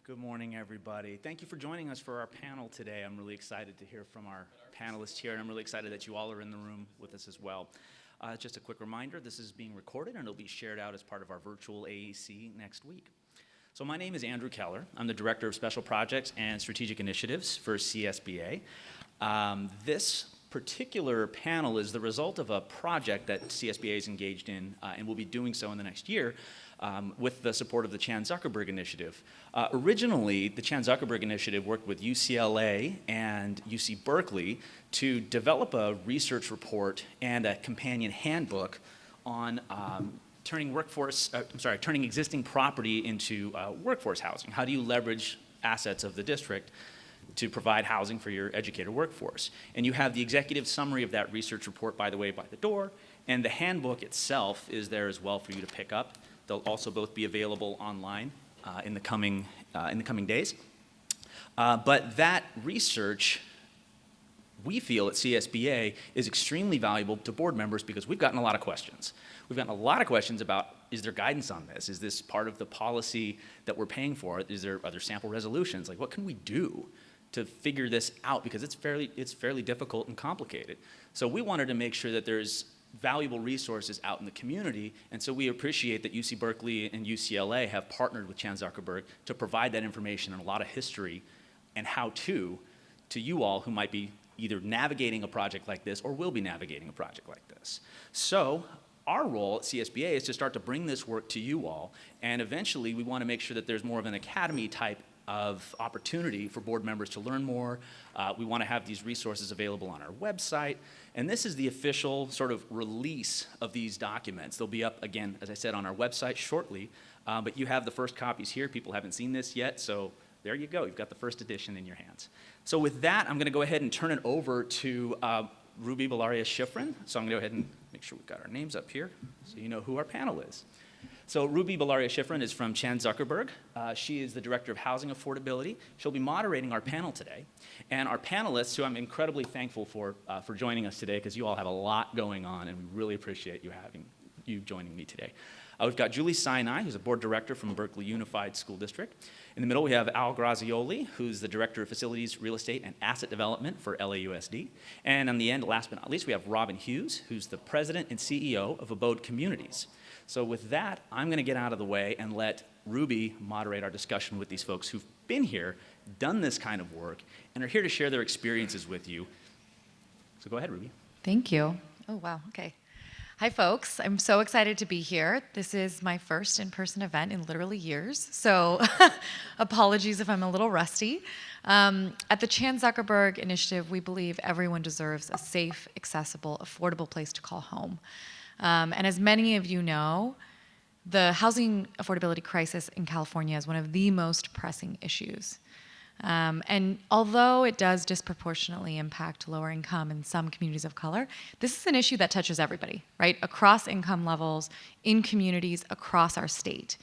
Good morning, everybody. Thank you for joining us for our panel today. I'm really excited to hear from our panelists here, and I'm really excited that you all are in the room with us as well. Just a quick reminder, this is being recorded, and it'll be shared out as part of our virtual AEC next week. So my name is Andrew Keller. I'm the Director of Special Projects and Strategic Initiatives for CSBA. This particular panel is the result of a project that CSBA is engaged in and will be doing so in the next year with the support of the Chan Zuckerberg Initiative. Originally, the Chan Zuckerberg Initiative worked with UCLA and UC Berkeley to develop a research report and a companion handbook on turning existing property into workforce housing. How do you leverage assets of the district to provide housing for your educator workforce? And you have the executive summary of that research report, by the way, by the door, and the handbook itself is there as well for you to pick up. They'll also both be available online in the coming days. But that research, we feel at CSBA, is extremely valuable to board members because we've gotten a lot of questions. We've gotten a lot of questions about, is there guidance on this? Is this part of the policy that we're paying for? Are there sample resolutions? Like, what can we do to figure this out? Because it's fairly difficult and complicated. So we wanted to make sure that there's valuable resources out in the community, and so we appreciate that UC Berkeley and UCLA have partnered with Chan Zuckerberg to provide that information and a lot of history and how-to you all who might be either navigating a project like this or will be navigating a project like this. So our role at CSBA is to start to bring this work to you all, and eventually we want to make sure that there's more of an academy type of opportunity for board members to learn more. We want to have these resources available on our website, and this is the official sort of release of these documents. They'll be up, again, as I said, on our website shortly, but you have the first copies here. People haven't seen this yet, so there you go. You've got the first edition in your hands. So with that, I'm going to go ahead and turn it over to Ruby Bellaria-Schifrin. So I'm going to go ahead and make sure we've got our names up here so you know who our panel is. So Ruby Bellaria-Schifrin is from Chan Zuckerberg. She is the Director of Housing Affordability. She'll be moderating our panel today. And our panelists, who I'm incredibly thankful for joining us today, because you all have a lot going on, and we really appreciate you joining me today. We've got Julie Sinai, who's a board director from Berkeley Unified School District. In the middle, we have Al Grazioli, who's the Director of Facilities, Real Estate, and Asset Development for LAUSD. And on the end, last but not least, we have Robin Hughes, who's the President and CEO of Abode Communities. So with that, I'm going to get out of the way and let Ruby moderate our discussion with these folks who've been here, done this kind of work, and are here to share their experiences with you. So go ahead, Ruby. Thank you. Oh, wow. Okay. Hi, folks. I'm so excited to be here. This is my first in-person event in literally years, so apologies if I'm a little rusty. At the Chan Zuckerberg Initiative, we believe everyone deserves a safe, accessible, affordable place to call home. And as many of you know, the housing affordability crisis in California is one of the most pressing issues. And although it does disproportionately impact lower income and some communities of color, this is an issue that touches everybody, right? Across income levels, in communities across our state.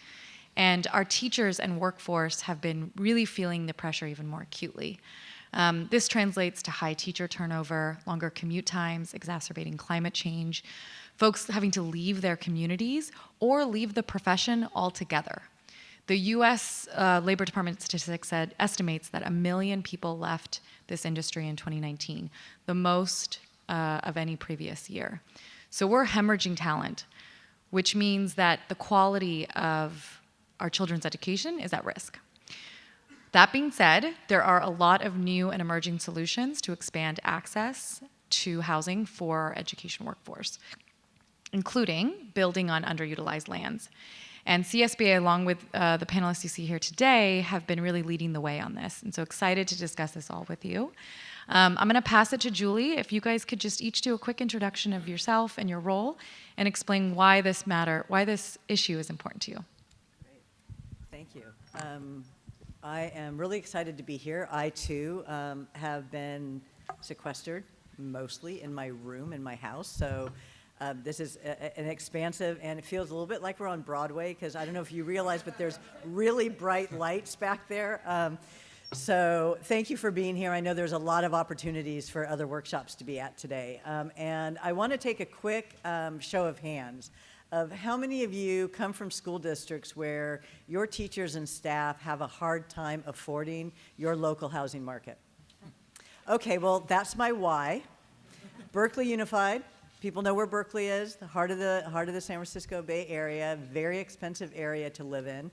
And our teachers and workforce have been really feeling the pressure even more acutely. This translates to high teacher turnover, longer commute times, exacerbating climate change, folks having to leave their communities or leave the profession altogether. The U.S. Labor Department statistics estimates that 1 million people left this industry in 2019, the most of any previous year. So we're hemorrhaging talent, which means that the quality of our children's education is at risk. That being said, there are a lot of new and emerging solutions to expand access to housing for our education workforce, including building on underutilized lands. And CSBA, along with the panelists you see here today, have been really leading the way on this. And so excited to discuss this all with you. I'm going to pass it to Julie. If you guys could just each do a quick introduction of yourself and your role and explain why this issue is important to you. Great. Thank you. I am really excited to be here. I, too, have been sequestered mostly in my room in my house. So this is an expansive, and it feels a little bit like we're on Broadway, because I don't know if you realize, but there's really bright lights back there. So thank you for being here. I know there's a lot of opportunities for other workshops to be at today. And I want to take a quick show of hands of how many of you come from school districts where your teachers and staff have a hard time affording your local housing market? Okay, well, that's my why. Berkeley Unified. People know where Berkeley is, the heart of the San Francisco Bay Area, very expensive area to live in.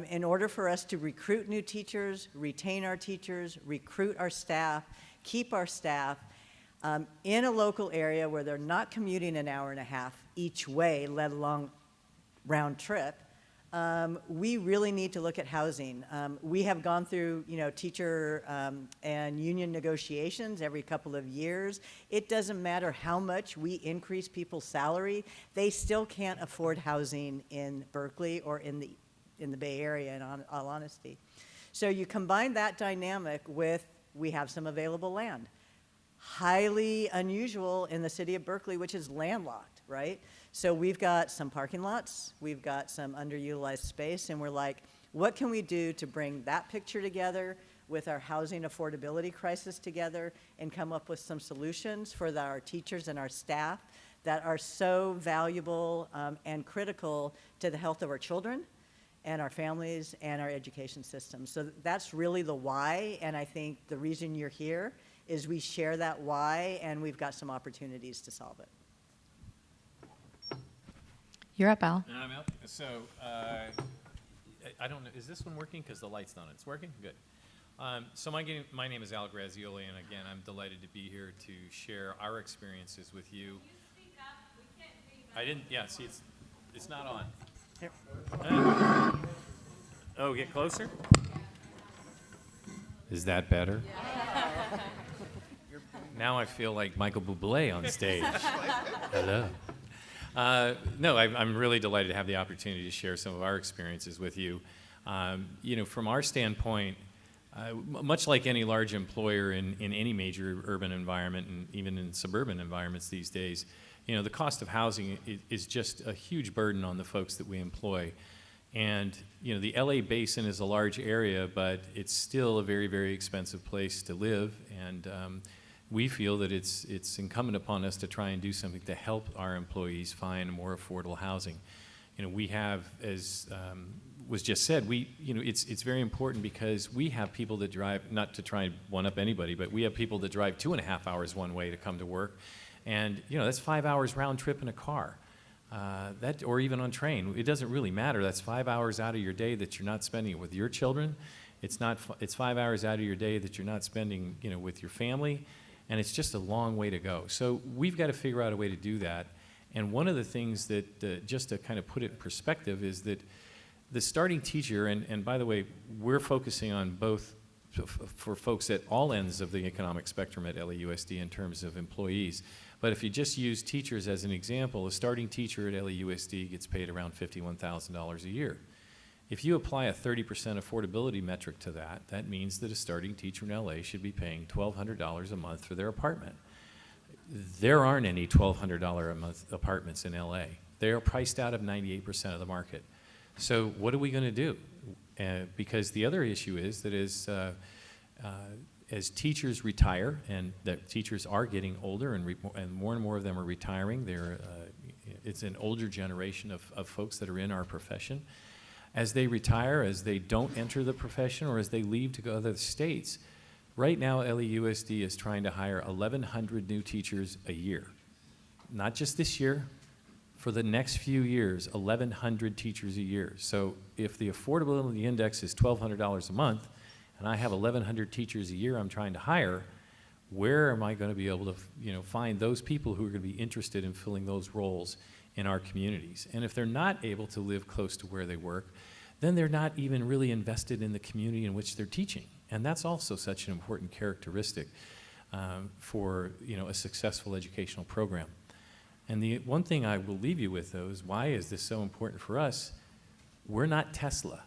In order for us to recruit new teachers, retain our teachers, recruit our staff, keep our staff in a local area where they're not commuting an hour and a half each way, let alone round trip, we really need to look at housing. We have gone through, teacher and union negotiations every couple of years. It doesn't matter how much we increase people's salary, they still can't afford housing in Berkeley or in the Bay Area, in all honesty. So you combine that dynamic with, we have some available land. Highly unusual in the city of Berkeley, which is landlocked, right? So we've got some parking lots, we've got some underutilized space, and we're like, what can we do to bring that picture together with our housing affordability crisis together and come up with some solutions for our teachers and our staff that are so valuable and critical to the health of our children and our families and our education system. So that's really the why, and I think the reason you're here is we share that why, and we've got some opportunities to solve it. You're up, Al. I'm up. So, I don't know, is this one working? Because the light's not on. It's working? Good. So my name is Al Grazioli, and again, I'm delighted to be here to share our experiences with you. Can you speak up? We can't hear you. I didn't, yeah, see, it's not on. Here. Oh, get closer? Is that better? Now I feel like Michael Bublé on stage. Hello. No, I'm really delighted to have the opportunity to share some of our experiences with you. From our standpoint, much like any large employer in any major urban environment and even in suburban environments these days, the cost of housing is just a huge burden on the folks that we employ. And, the LA basin is a large area, but it's still a very, very expensive place to live. And we feel that it's incumbent upon us to try and do something to help our employees find more affordable housing. We have, as was just said, it's very important because we have people that drive, not to try and one-up anybody, but we have people that drive 2.5 hours one way to come to work. And, that's 5 hours round trip in a car. Or even on train. It doesn't really matter. That's 5 hours out of your day that you're not spending with your children. It's 5 hours out of your day that you're not spending, with your family. And it's just a long way to go. So we've got to figure out a way to do that. And one of the things that, just to kind of put it in perspective, is that the starting teacher, and by the way, we're focusing on both for folks at all ends of the economic spectrum at LAUSD in terms of employees. But if you just use teachers as an example, a starting teacher at LAUSD gets paid around $51,000 a year. If you apply a 30% affordability metric to that, that means that a starting teacher in LA should be paying $1,200 a month for their apartment. There aren't any $1,200 a month apartments in LA. They are priced out of 98% of the market. So what are we going to do? Because the other issue is that as teachers retire, and that teachers are getting older, and more of them are retiring, it's an older generation of folks that are in our profession. As they retire, as they don't enter the profession, or as they leave to go to other states, right now LAUSD is trying to hire 1,100 new teachers a year. Not just this year, for the next few years, 1,100 teachers a year. So if the affordability index is $1,200 a month, and I have 1,100 teachers a year I'm trying to hire, where am I going to be able to find those people who are going to be interested in filling those roles in our communities? And if they're not able to live close to where they work, then they're not even really invested in the community in which they're teaching. And that's also such an important characteristic for a successful educational program. And the one thing I will leave you with, though, is why is this so important for us? We're not Tesla.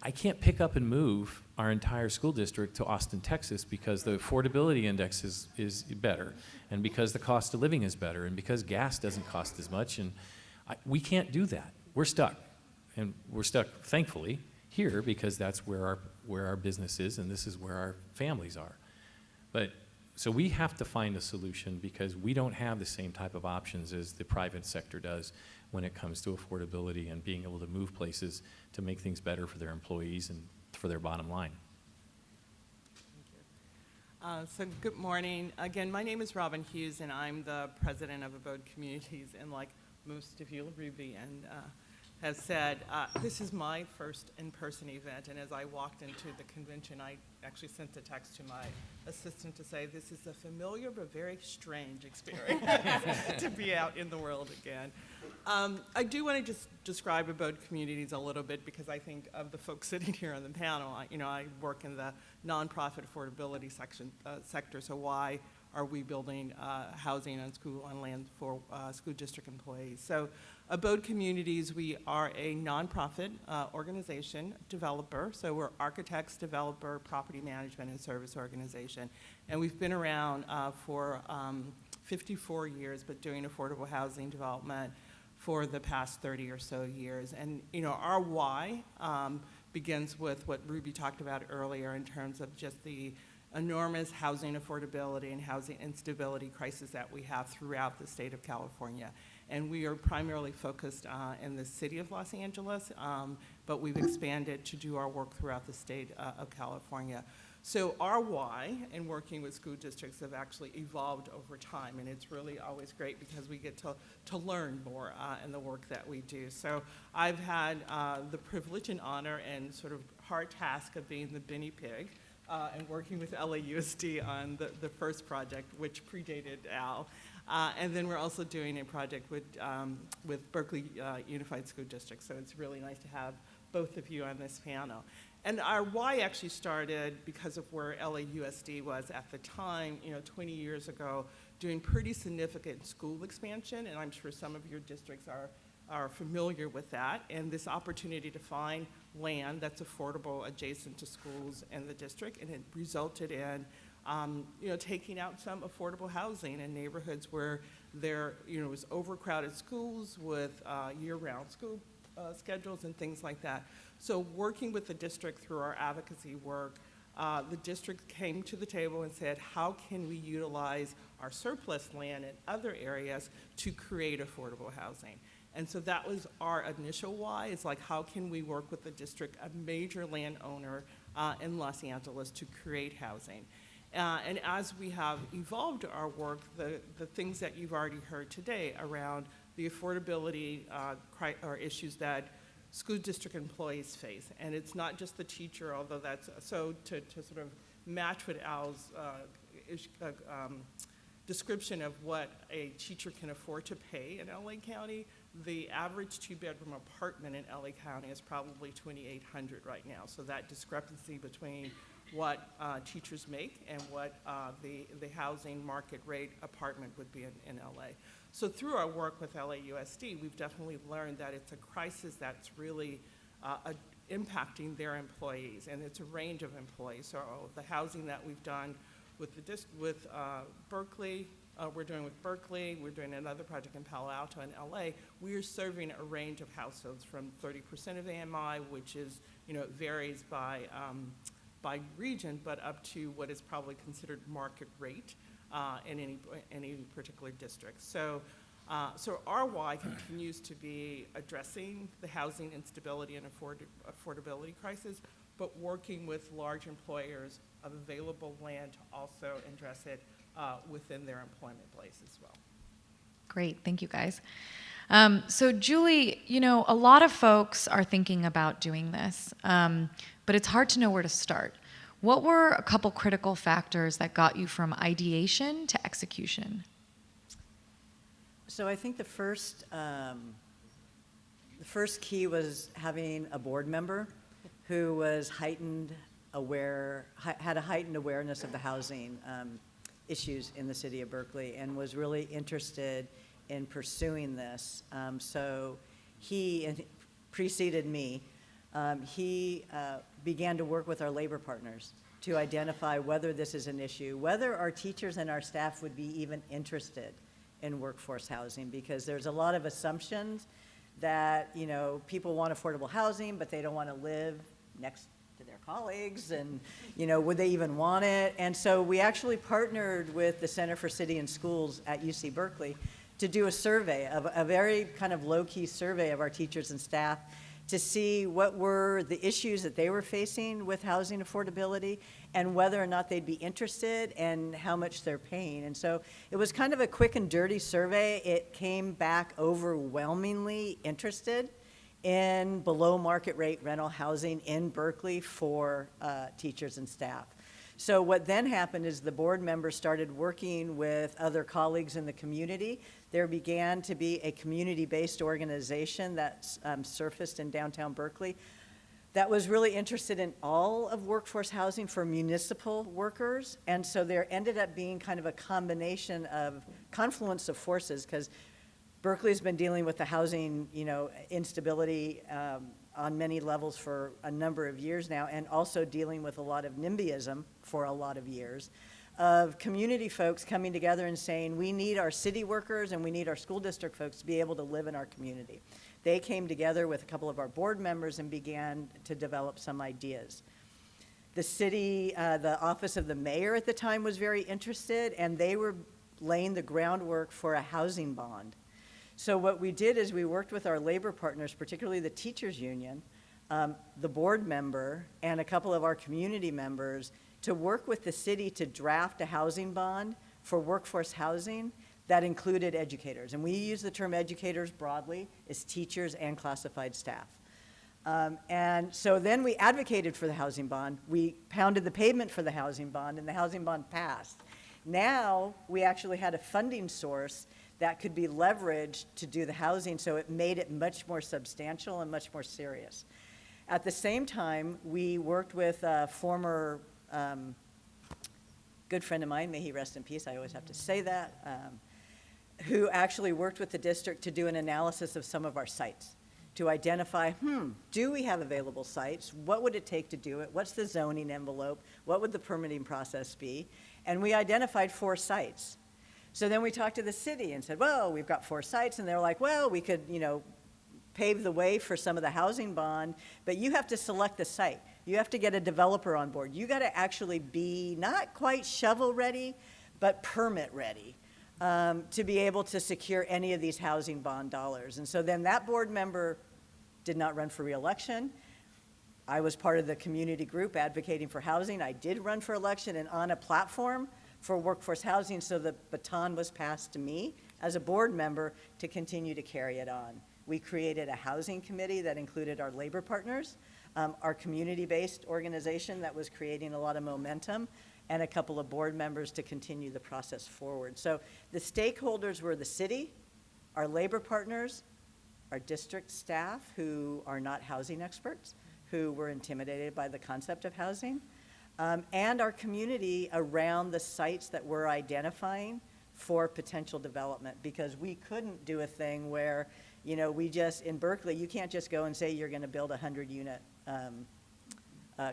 I can't pick up and move our entire school district to Austin, Texas, because the affordability index is better, and because the cost of living is better, and because gas doesn't cost as much, and we can't do that. We're stuck, and we're stuck, thankfully, here, because that's where our business is, and this is where our families are. But So we have to find a solution because we don't have the same type of options as the private sector does when it comes to affordability and being able to move places to make things better for their employees and for their bottom line. So good morning. Again, my name is Robin Hughes, and I'm the president of Abode Communities. And like most of you, Ruby and has said, this is my first in-person event. And as I walked into the convention, I actually sent a text to my assistant to say, this is a familiar but very strange experience to be out in the world again. I do want to just describe Abode Communities a little bit because I think of the folks sitting here on the panel, I work in the nonprofit affordability sector, so why are we building housing on land for school district employees? So Abode Communities, we are a nonprofit organization developer, so we're architects, developer, property management, and service organization. And we've been around for 54 years, but doing affordable housing development for the past 30 or so years. And our why begins with what Ruby talked about earlier in terms of just the enormous housing affordability and housing instability crisis that we have throughout the state of California. And we are primarily focused in the city of Los Angeles, but we've expanded to do our work throughout the state of California. So our why in working with school districts have actually evolved over time, and it's really always great because we get to learn more in the work that we do. So I've had the privilege and honor and sort of hard task of being the guinea pig and working with LAUSD on the first project, which predated Al. And then we're also doing a project with Berkeley Unified School District, so it's really nice to have both of you on this panel. And our why actually started because of where LAUSD was at the time, 20 years ago, doing pretty significant school expansion, and I'm sure some of your districts are familiar with that, and this opportunity to find land that's affordable adjacent to schools in the district, and it resulted in taking out some affordable housing in neighborhoods where there was overcrowded schools with year-round school schedules and things like that. So working with the district through our advocacy work, the district came to the table and said, how can we utilize our surplus land in other areas to create affordable housing? And so that was our initial why, is like, how can we work with the district, a major landowner in Los Angeles, to create housing? And as we have evolved our work, the things that you've already heard today around the affordability or issues that school district employees face. And it's not just the teacher, although that's, so to sort of match with Al's description of what a teacher can afford to pay in LA County, the average two-bedroom apartment in LA County is probably $2,800 right now. So that discrepancy between what teachers make and what the housing market rate apartment would be in LA. So through our work with LAUSD, we've definitely learned that it's a crisis that's really impacting their employees, and it's a range of employees. So the housing that we've done with Berkeley, we're doing with Berkeley, we're doing another project in Palo Alto and LA, we are serving a range of households from 30% of AMI, which is, it varies by region, but up to what is probably considered market rate in any particular district. So our why continues to be addressing the housing instability and affordability crisis, but working with large employers of available land to also address it within their employment place as well. Great, thank you guys. So Julie, a lot of folks are thinking about doing this, but it's hard to know where to start. What were a couple critical factors that got you from ideation to execution? So I think the first key was having a board member who was had a heightened awareness of the housing issues in the city of Berkeley and was really interested in pursuing this. So he preceded me. He began to work with our labor partners to identify whether this is an issue, whether our teachers and our staff would be even interested in workforce housing, because there's a lot of assumptions that, people want affordable housing, but they don't want to live next to to their colleagues, and, would they even want it? And so we actually partnered with the Center for City and Schools at UC Berkeley to do a survey, a very kind of low-key survey of our teachers and staff to see what were the issues that they were facing with housing affordability and whether or not they'd be interested and how much they're paying. And so it was kind of a quick and dirty survey. It came back overwhelmingly interested in below market rate rental housing in Berkeley for teachers and staff. So what then happened is the board members started working with other colleagues in the community. There began to be a community-based organization that surfaced in downtown Berkeley that was really interested in all of workforce housing for municipal workers. And so there ended up being kind of a combination of confluence of forces, because Berkeley's been dealing with the housing, instability on many levels for a number of years now, and also dealing with a lot of NIMBYism for a lot of years, of community folks coming together and saying, we need our city workers and we need our school district folks to be able to live in our community. They came together with a couple of our board members and began to develop some ideas. The city, the office of the mayor at the time was very interested, and they were laying the groundwork for a housing bond. So what we did is we worked with our labor partners, particularly the teachers union, the board member, and a couple of our community members to work with the city to draft a housing bond for workforce housing that included educators. And we use the term educators broadly as teachers and classified staff. And so then we advocated for the housing bond. We pounded the pavement for the housing bond, and the housing bond passed. Now we actually had a funding source that could be leveraged to do the housing, so it made it much more substantial and much more serious. At the same time, we worked with a former good friend of mine, may he rest in peace, I always have to say that, who actually worked with the district to do an analysis of some of our sites, to identify, do we have available sites? What would it take to do it? What's the zoning envelope? What would the permitting process be? And we identified 4 sites. So then we talked to the city and said, well, we've got 4 sites, and they're like, well, we could, pave the way for some of the housing bond, but you have to select the site. You have to get a developer on board. You got to actually be not quite shovel ready, but permit ready to be able to secure any of these housing bond dollars. And so then that board member did not run for re-election. I was part of the community group advocating for housing. I did run for election and on a platform for workforce housing, so the baton was passed to me as a board member to continue to carry it on. We created a housing committee that included our labor partners, our community-based organization that was creating a lot of momentum, and a couple of board members to continue the process forward. So the stakeholders were the city, our labor partners, our district staff who are not housing experts, who were intimidated by the concept of housing, and our community around the sites that we're identifying for potential development, because we couldn't do a thing where, we just, in Berkeley, you can't just go and say you're going to build a 100-unit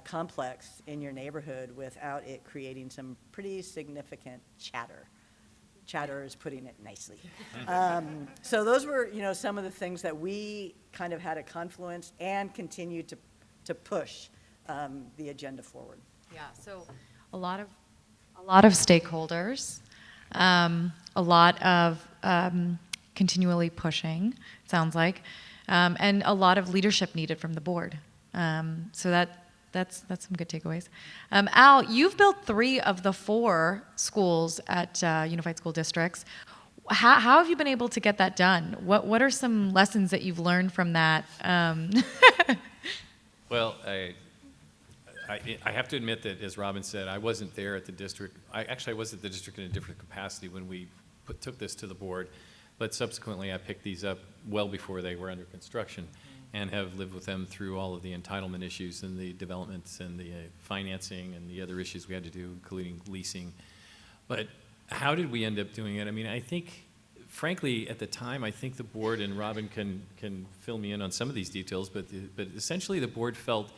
complex in your neighborhood without it creating some pretty significant chatter. Chatter is putting it nicely. So those were, some of the things that we kind of had a confluence and continued to push the agenda forward. Yeah, so a lot of stakeholders, a lot of continually pushing, it sounds like, and a lot of leadership needed from the board. So that's some good takeaways. Al, you've built 3 of the 4 schools at Unified School Districts. How have you been able to get that done? What are some lessons that you've learned from that? Well, I have to admit that, as Robin said, I wasn't there at the district. I was at the district in a different capacity when we took this to the board, but subsequently I picked these up well before they were under construction and have lived with them through all of the entitlement issues and the developments and the financing and the other issues we had to do, including leasing. But how did we end up doing it? I mean, I think, frankly, at the time, I think the board, and Robin can fill me in on some of these details, but essentially the board felt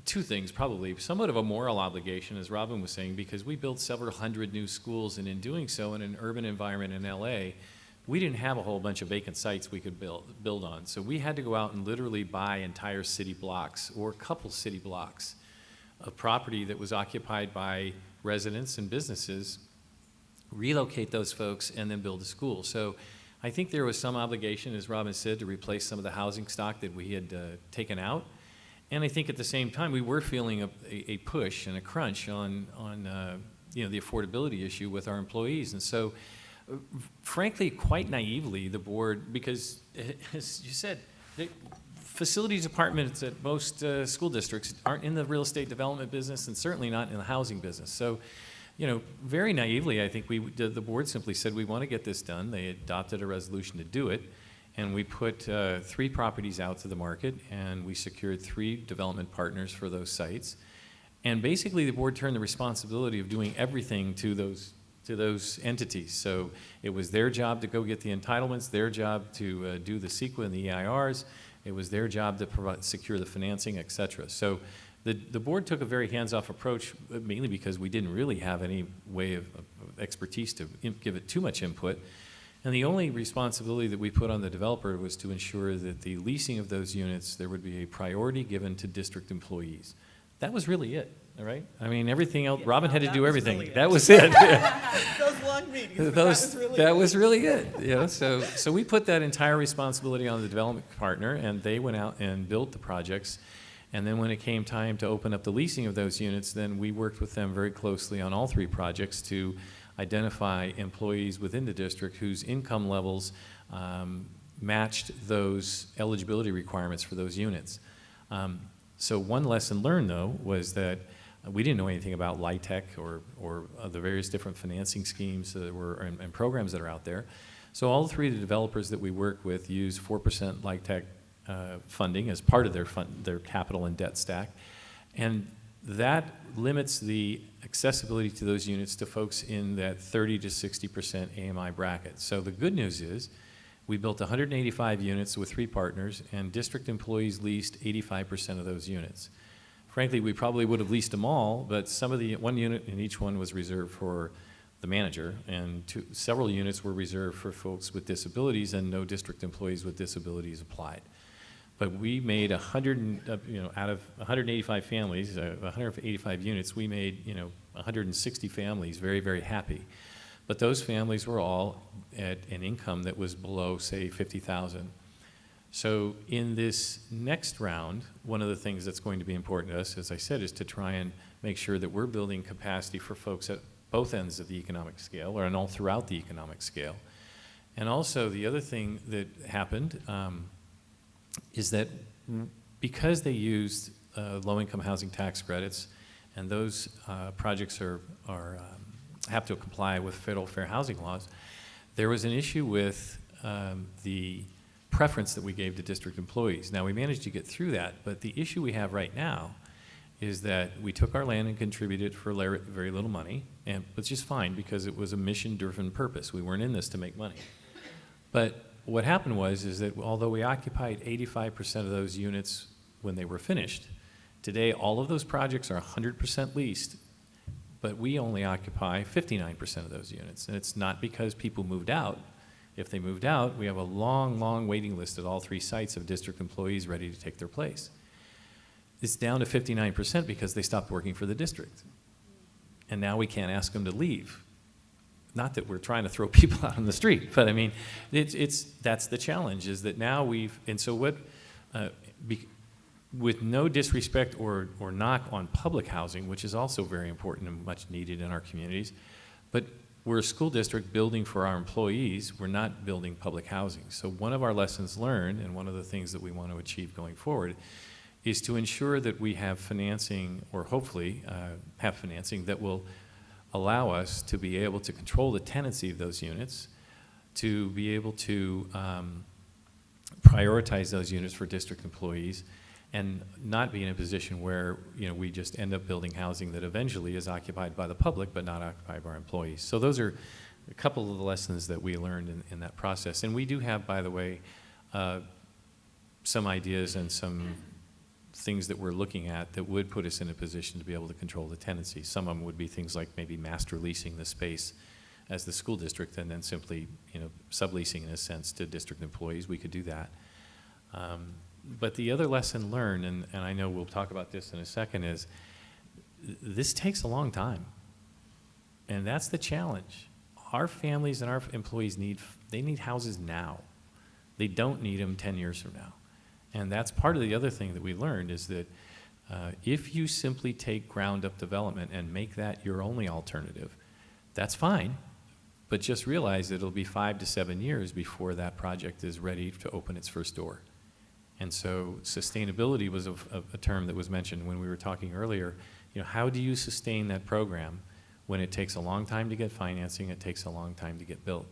2 things, probably. Somewhat of a moral obligation, as Robin was saying, because we built several hundred new schools, and in doing so in an urban environment in LA, we didn't have a whole bunch of vacant sites we could build on. So we had to go out and literally buy entire city blocks or a couple city blocks of property that was occupied by residents and businesses, relocate those folks, and then build a school. So I think there was some obligation, as Robin said, to replace some of the housing stock that we had taken out. And I think at the same time, we were feeling a push and a crunch on the affordability issue with our employees. And so, frankly, quite naively, the board, because as you said, the facilities departments at most school districts aren't in the real estate development business and certainly not in the housing business. So, very naively, I think the board simply said, we want to get this done. They adopted a resolution to do it. And we put 3 properties out to the market, and we secured 3 development partners for those sites. And basically, the board turned the responsibility of doing everything to those entities. So it was their job to go get the entitlements, their job to do the CEQA and the EIRs. It was their job to secure the financing, et cetera. So the board took a very hands-off approach, mainly because we didn't really have any way of expertise to give it too much input. And the only responsibility that we put on the developer was to ensure that the leasing of those units, there would be a priority given to district employees. That was really it, all right? I mean, everything else, Robin had to do everything. Really that was it. Those long meetings, that was really it. So we put that entire responsibility on the development partner, and they went out and built the projects. And then when it came time to open up the leasing of those units, then we worked with them very closely on all 3 projects to identify employees within the district whose income levels matched those eligibility requirements for those units. So one lesson learned, though, was that we didn't know anything about LIHTC or the various different financing schemes that were and programs that are out there. So all 3 of the developers that we work with use 4% LIHTC funding as part of their capital and debt stack. And that limits the accessibility to those units to folks in that 30 to 60% AMI bracket. So the good news is we built 185 units with 3 partners, and district employees leased 85% of those units. Frankly, we probably would have leased them all, but one unit in each one was reserved for the manager, and several units were reserved for folks with disabilities, and no district employees with disabilities applied. But we made out of 185 families, 185 units, we made 160 families very, very happy. But those families were all at an income that was below, say, $50,000. So in this next round, one of the things that's going to be important to us, as I said, is to try and make sure that we're building capacity for folks at both ends of the economic scale, and all throughout the economic scale. And also, the other thing that happened is that because they used low-income housing tax credits, and those projects have to comply with federal fair housing laws, there was an issue with the preference that we gave to district employees. Now, we managed to get through that, but the issue we have right now is that we took our land and contributed for very little money, and it's just fine because it was a mission-driven purpose. We weren't in this to make money. But what happened is that although we occupied 85% of those units when they were finished, today all of those projects are 100% leased, but we only occupy 59% of those units. And it's not because people moved out. If they moved out, we have a long, long waiting list at all 3 sites of district employees ready to take their place. It's down to 59% because they stopped working for the district. And now we can't ask them to leave. Not that we're trying to throw people out on the street, but I mean, that's the challenge, is that now with no disrespect or knock on public housing, which is also very important and much needed in our communities, but we're a school district building for our employees. We're not building public housing. So one of our lessons learned, and one of the things that we want to achieve going forward, is to ensure that we have financing, or hopefully have financing that will allow us to be able to control the tenancy of those units, to be able to prioritize those units for district employees, and not be in a position where we just end up building housing that eventually is occupied by the public but not occupied by our employees. So those are a couple of the lessons that we learned in that process. And we do have, by the way, some ideas and some things that we're looking at that would put us in a position to be able to control the tenancy. Some of them would be things like maybe master leasing the space as the school district, and then simply subleasing in a sense to district employees. We could do that. But the other lesson learned, and I know we'll talk about this in a second, is this takes a long time. And that's the challenge. Our families and our employees need houses now. They don't need them 10 years from now. And that's part of the other thing that we learned is that if you simply take ground-up development and make that your only alternative, that's fine, but just realize that it'll be 5 to 7 years before that project is ready to open its first door. And so sustainability was a term that was mentioned when we were talking earlier. You know, how do you sustain that program when it takes a long time to get financing, it takes a long time to get built?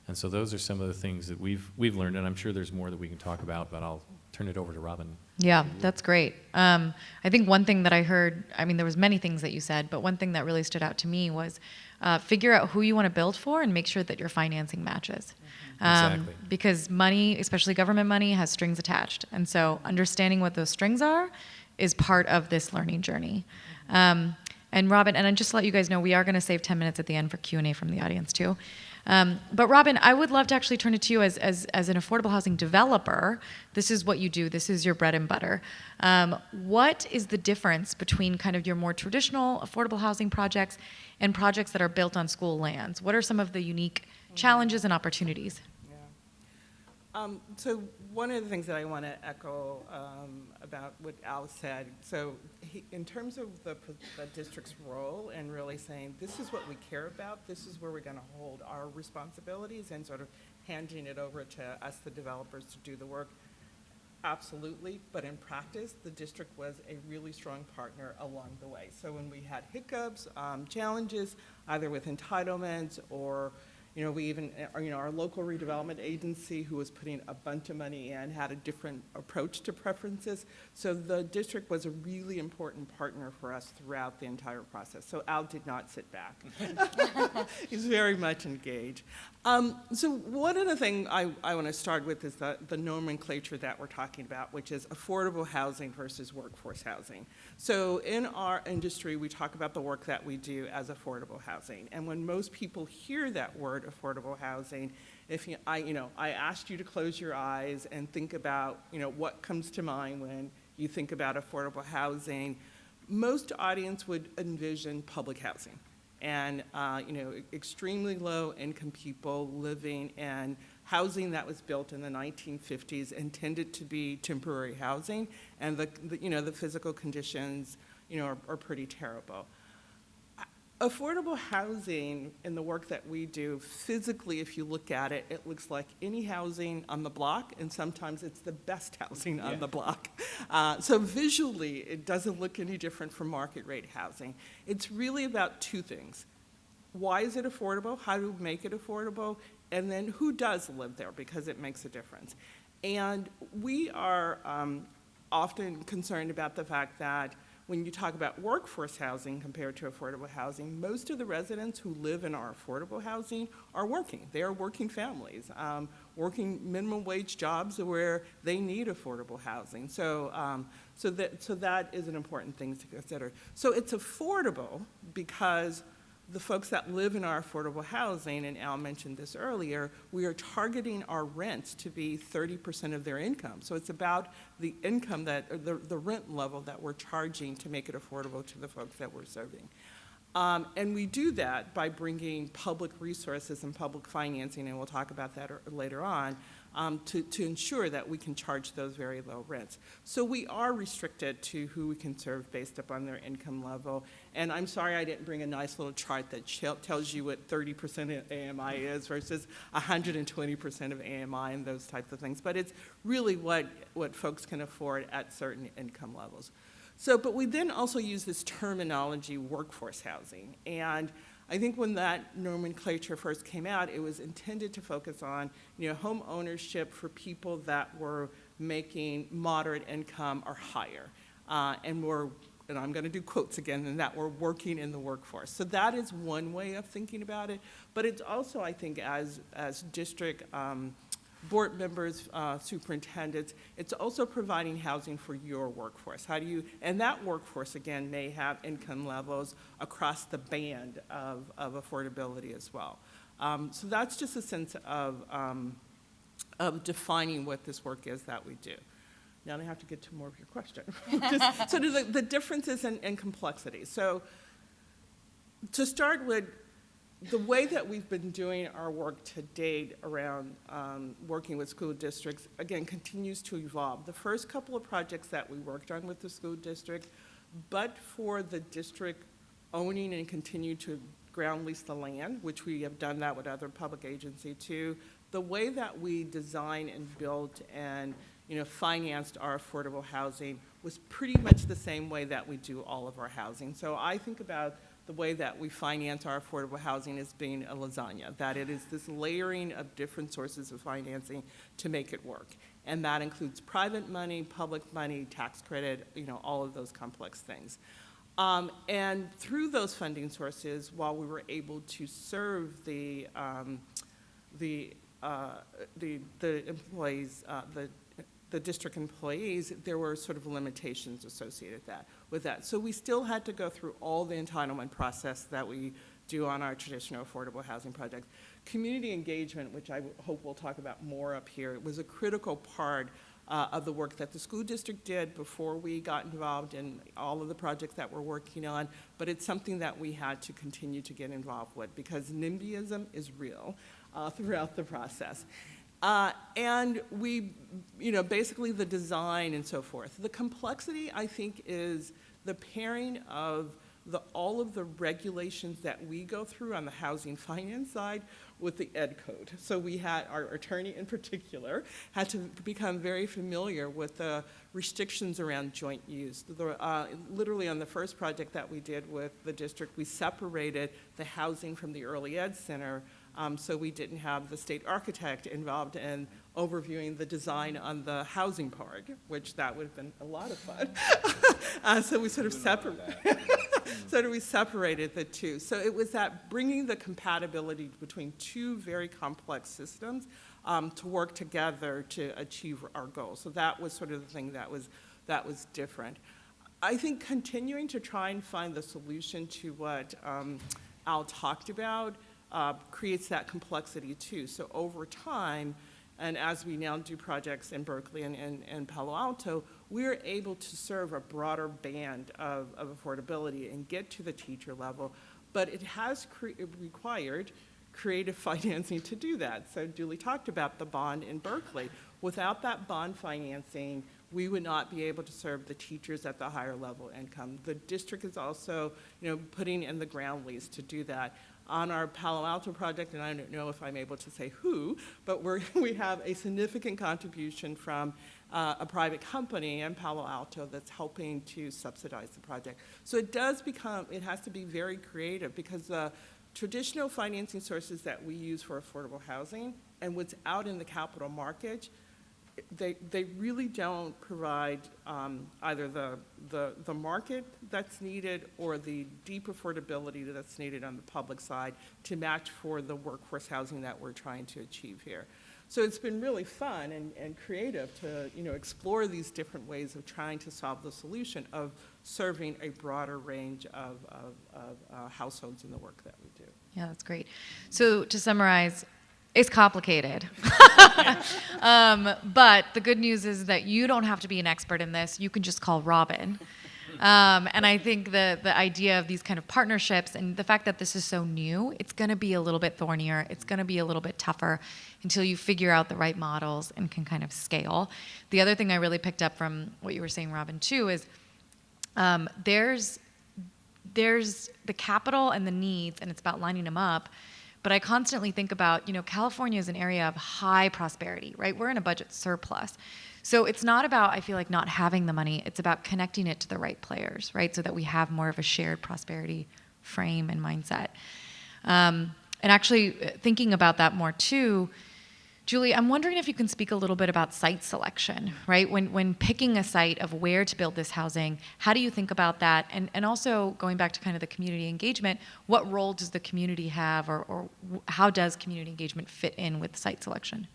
And so those are some of the things that we've learned, and I'm sure there's more that we can talk about, but I'll turn it over to Robin. Yeah, that's great. I think one thing that I heard, I mean, there was many things that you said, but one thing that really stood out to me was figure out who you want to build for and make sure that your financing matches. Exactly. Because money, especially government money, has strings attached. And so understanding what those strings are is part of this learning journey. And Robin, and just to let you guys know, we are going to save 10 minutes at the end for Q&A from the audience too. But Robin, I would love to actually turn it to you as an affordable housing developer. This is what you do. This is your bread and butter. What is the difference between kind of your more traditional affordable housing projects and projects that are built on school lands? What are some of the unique challenges and opportunities? So one of the things that I want to echo about what Al said, so in terms of the district's role and really saying, this is what we care about, this is where we're going to hold our responsibilities and sort of handing it over to us, the developers, to do the work, absolutely. But in practice, the district was a really strong partner along the way. So when we had hiccups, challenges, either with entitlements or we even, our local redevelopment agency who was putting a bunch of money in had a different approach to preferences. So the district was a really important partner for us throughout the entire process. So Al did not sit back. He's very much engaged. So one of the things I want to start with is the nomenclature that we're talking about, which is affordable housing versus workforce housing. So in our industry, we talk about the work that we do as affordable housing. And when most people hear that word, affordable housing, I asked you to close your eyes and think about, what comes to mind when you think about affordable housing. Most audience would envision public housing and, extremely low income people living in housing that was built in the 1950s, intended to be temporary housing, and the physical conditions, are pretty terrible. Affordable housing in the work that we do, physically, if you look at it, it looks like any housing on the block, and sometimes it's the best housing on the block. So visually, it doesn't look any different from market rate housing. It's really about two things. Why is it affordable? How do we make it affordable? And then who does live there, because it makes a difference. And we are often concerned about the fact that when you talk about workforce housing compared to affordable housing, most of the residents who live in our affordable housing are working. They are working families, working minimum wage jobs where they need affordable housing. So, so that is an important thing to consider. So it's affordable because the folks that live in our affordable housing, and Al mentioned this earlier, we are targeting our rents to be 30% of their income. So it's about the income the rent level that we're charging to make it affordable to the folks that we're serving. And we do that by bringing public resources and public financing, and we'll talk about that later on, to ensure that we can charge those very low rents. So we are restricted to who we can serve based upon their income level. And I'm sorry I didn't bring a nice little chart that tells you what 30% of AMI is versus 120% of AMI and those types of things. But it's really what folks can afford at certain income levels. So, but we then also use this terminology, workforce housing. And I think when that nomenclature first came out, it was intended to focus on, home ownership for people that were making moderate income or higher, and I'm going to do quotes again, and that we're working in the workforce. So that is one way of thinking about it. But it's also, I think, as district board members, superintendents, it's also providing housing for your workforce. And that workforce, again, may have income levels across the band of affordability as well. So that's just a sense of defining what this work is that we do. now I have to get to more of your question. Just sort of the differences and complexity. So to start with, the way that we've been doing our work to date around working with school districts, again, continues to evolve. The first couple of projects that we worked on with the school district, but for the district owning and continue to ground lease the land, which we have done that with other public agency too, the way that we design and built and financed our affordable housing was pretty much the same way that we do all of our housing. So I think about the way that we finance our affordable housing as being a lasagna, that it is this layering of different sources of financing to make it work. And that includes private money, public money, tax credit, all of those complex things. And through those funding sources, while we were able to serve the employees, the district employees, there were sort of limitations associated with that. So we still had to go through all the entitlement process that we do on our traditional affordable housing projects. Community engagement, which I hope we'll talk about more up here, was a critical part of the work that the school district did before we got involved in all of the projects that we're working on, but it's something that we had to continue to get involved with because NIMBYism is real throughout the process. And we, basically the design and so forth. The complexity, I think, is the pairing of all of the regulations that we go through on the housing finance side with the ed code. So we had, our attorney in particular, had to become very familiar with the restrictions around joint use. Literally on the first project that we did with the district, we separated the housing from the early ed center so we didn't have the state architect involved in overviewing the design on the housing part, which that would have been a lot of fun. So we sort of separated the two. So it was that bringing the compatibility between two very complex systems to work together to achieve our goals. So that was sort of the thing that was different. I think continuing to try and find the solution to what Al talked about creates that complexity too. So over time, and as we now do projects in Berkeley and Palo Alto, we're able to serve a broader band of affordability and get to the teacher level, but it has required creative financing to do that. So Julie talked about the bond in Berkeley. Without that bond financing, we would not be able to serve the teachers at the higher level income. The district is also, putting in the ground lease to do that. On our Palo Alto project, and I don't know if I'm able to say who, but we have a significant contribution from a private company in Palo Alto that's helping to subsidize the project. So it has to be very creative because the traditional financing sources that we use for affordable housing and what's out in the capital market, they really don't provide either the market that's needed or the deep affordability that's needed on the public side to match for the workforce housing that we're trying to achieve here. So it's been really fun and creative to explore these different ways of trying to solve the solution of serving a broader range of households in the work that we do. Yeah, that's great. So to summarize, it's complicated. But the good news is that you don't have to be an expert in this. You can just call Robin. And I think the idea of these kind of partnerships and the fact that this is so new, it's going to be a little bit thornier. It's going to be a little bit tougher until you figure out the right models and can kind of scale. The other thing I really picked up from what you were saying, Robin, too, is there's the capital and the needs, and it's about lining them up. But I constantly think about, California is an area of high prosperity, right? We're in a budget surplus. So it's not about, I feel like, not having the money. It's about connecting it to the right players, right? So that we have more of a shared prosperity frame and mindset. And actually thinking about that more too, Julie, I'm wondering if you can speak a little bit about site selection, right? When picking a site of where to build this housing, how do you think about that? And also going back to kind of the community engagement, what role does the community have or how does community engagement fit in with site selection?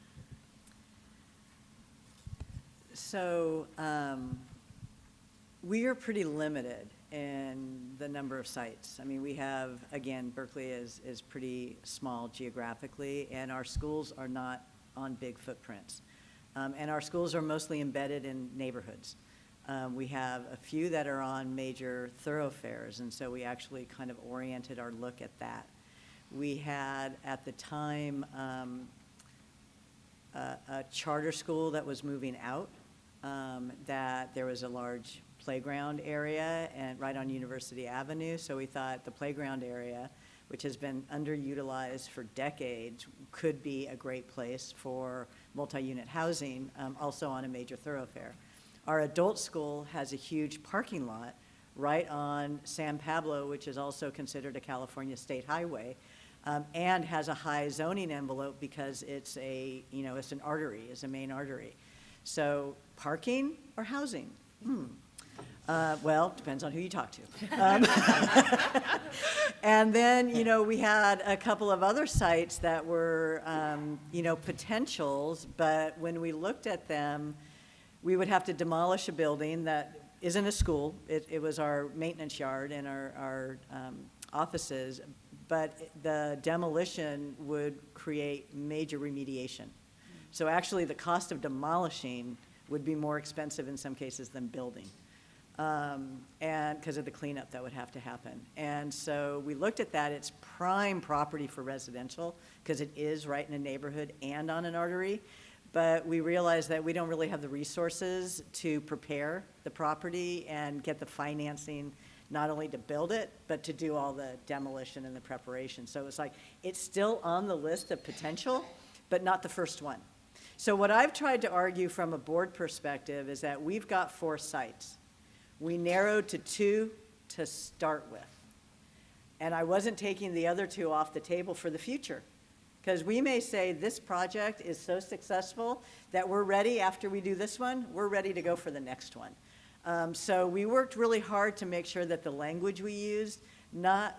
So we are pretty limited in the number of sites. I mean, we have, again, Berkeley is pretty small geographically, and our schools are not on big footprints. And our schools are mostly embedded in neighborhoods. We have a few that are on major thoroughfares, and so we actually kind of oriented our look at that. We had, at the time, a charter school that was moving out, that there was a large playground area and right on University Avenue, so we thought the playground area, which has been underutilized for decades, could be a great place for multi-unit housing, also on a major thoroughfare. Our adult school has a huge parking lot right on San Pablo, which is also considered a California state highway, and has a high zoning envelope because it's it's an artery, it's a main artery. So parking or housing? Well, depends on who you talk to. And then, we had a couple of other sites that were, potentials, but when we looked at them, we would have to demolish a building that isn't a school. It was our maintenance yard and our offices, but the demolition would create major remediation. So actually, the cost of demolishing would be more expensive in some cases than building. And because of the cleanup that would have to happen. And so we looked at that. It's prime property for residential because it is right in a neighborhood and on an artery. But we realized that we don't really have the resources to prepare the property and get the financing, not only to build it, but to do all the demolition and the preparation. So it's like, it's still on the list of potential, but not the first one. So what I've tried to argue from a board perspective is that we've got 4 sites. We narrowed to 2 to start with. And I wasn't taking the other 2 off the table for the future. Because we may say this project is so successful that we're ready after we do this one, we're ready to go for the next one. So we worked really hard to make sure that the language we used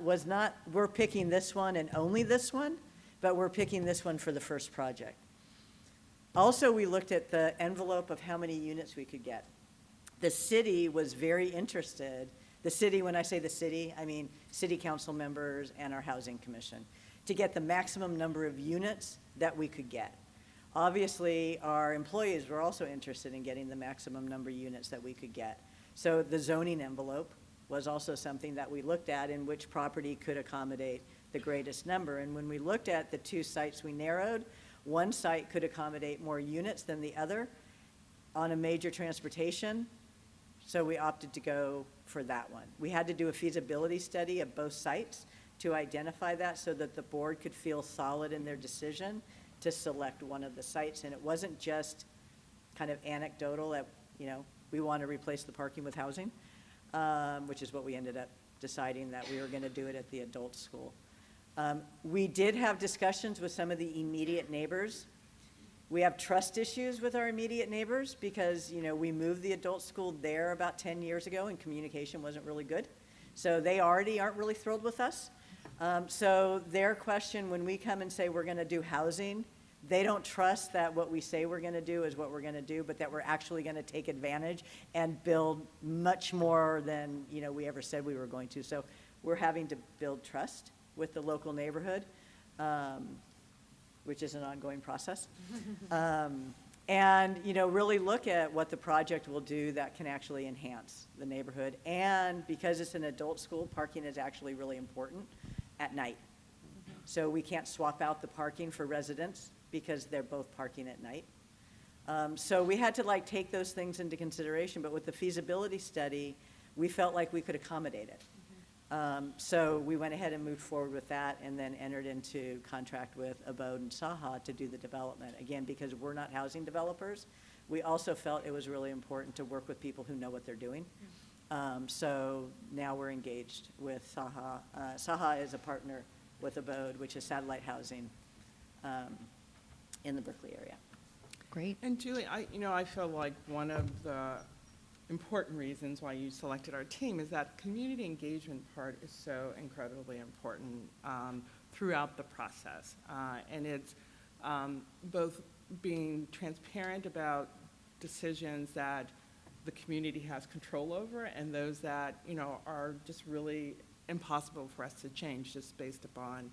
was not we're picking this one and only this one, but we're picking this one for the first project. Also, we looked at the envelope of how many units we could get. The city was very interested. The city, when I say the city, I mean city council members and our housing commission, to get the maximum number of units that we could get. Obviously, our employees were also interested in getting the maximum number of units that we could get. So the zoning envelope was also something that we looked at in which property could accommodate the greatest number. And when we looked at the 2 sites we narrowed, one site could accommodate more units than the other on a major transportation. So we opted to go for that one. We had to do a feasibility study of both sites to identify that so that the board could feel solid in their decision to select one of the sites. And it wasn't just kind of anecdotal that, we want to replace the parking with housing, which is what we ended up deciding that we were going to do it at the adult school. We did have discussions with some of the immediate neighbors. We have trust issues with our immediate neighbors because, we moved the adult school there about 10 years ago and communication wasn't really good. So they already aren't really thrilled with us. So their question when we come and say we're going to do housing, they don't trust that what we say we're going to do is what we're going to do, but that we're actually going to take advantage and build much more than, we ever said we were going to. So we're having to build trust with the local neighborhood. Which is an ongoing process. And, really look at what the project will do that can actually enhance the neighborhood. And because it's an adult school, parking is actually really important at night. So we can't swap out the parking for residents because they're both parking at night. So we had to take those things into consideration, but with the feasibility study, we felt like we could accommodate it. So we went ahead and moved forward with that and then entered into contract with Abode and Saha to do the development. Again, because we're not housing developers, we also felt it was really important to work with people who know what they're doing. So now we're engaged with Saha. Saha is a partner with Abode, which is satellite housing in the Berkeley area. Great. And Julie, I feel like one of the important reasons why you selected our team is that community engagement part is so incredibly important throughout the process. And it's both being transparent about decisions that the community has control over and those that, are just really impossible for us to change just based upon